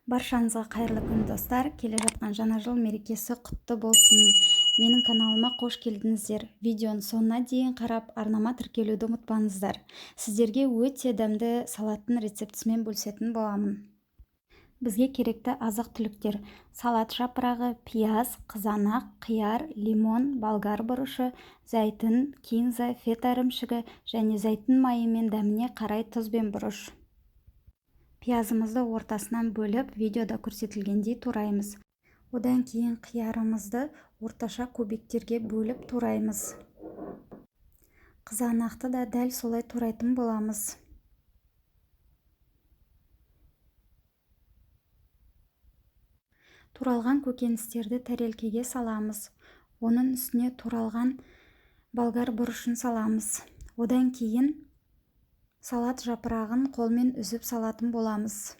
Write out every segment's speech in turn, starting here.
Баршаңызға қайырлы күн достар, келе жатқан жаңа жыл мерекесі құтты болсын. Менің каналыма қош келдіңіздер. Видеоның соңына дейін қарап, арнама тіркелуді ұмытпаңыздар. Сіздерге өте дәмді салаттың рецептісімен бөлісетін боламын. Бізге керекті азық-түліктер: салат жапырағы, пияз, қызанақ, қияр, лимон, болгар бұрышы, зәйтін, кинза, фета ірімшігі және зәйтін майы мен дәміне қарай тұз бен бұрыш. Пиязымызды ортасынан бөліп, видеода көрсетілгендей тураймыз. Одан кейін қиярымызды орташа кубиктерге бөліп тураймыз. Қызанақты да дәл солай турайтын боламыз. Туралған көкөністерді тәрелкеге саламыз. Оның үстіне туралған болгар бұрышын саламыз. Одан кейін салат жапырағын қолмен үзіп салатын боламыз.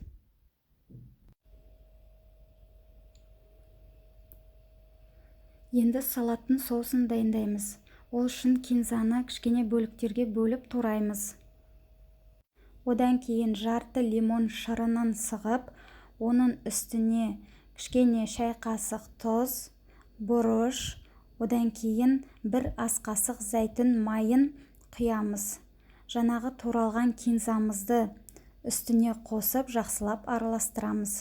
Енді салаттың соусын дайындаймыз. Ол үшін кинзаны кішкене бөліктерге бөліп тураймыз. Одан кейін жарты лимон шырынын сығып, оның үстіне кішкене шай қасық тұз, бұрыш, одан кейін бір ас қасық зәйтін майын құямыз. Жаңағы туралған кинзамызды үстіне қосып, жақсылап араластырамыз.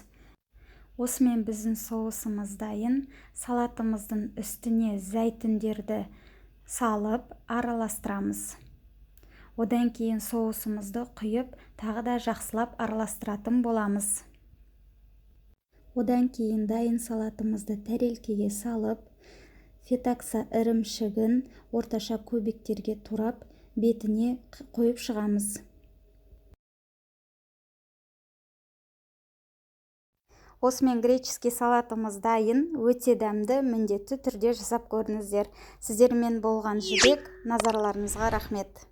Осымен біздің соусымыз дайын. Салатымыздың үстіне зәйтіндерді салып араластырамыз. Одан кейін соусымызды құйып, тағы да жақсылап араластыратын боламыз. Одан кейін дайын салатымызды тәрелкеге салып, фетакса ірімшігін орташа кубиктерге турап, бетіне қойып шығамыз. Осымен греческий салатымыз дайын. Өте дәмді, міндетті түрде жасап көріңіздер. Сіздермен болған Жібек. Назарларыңызға рахмет.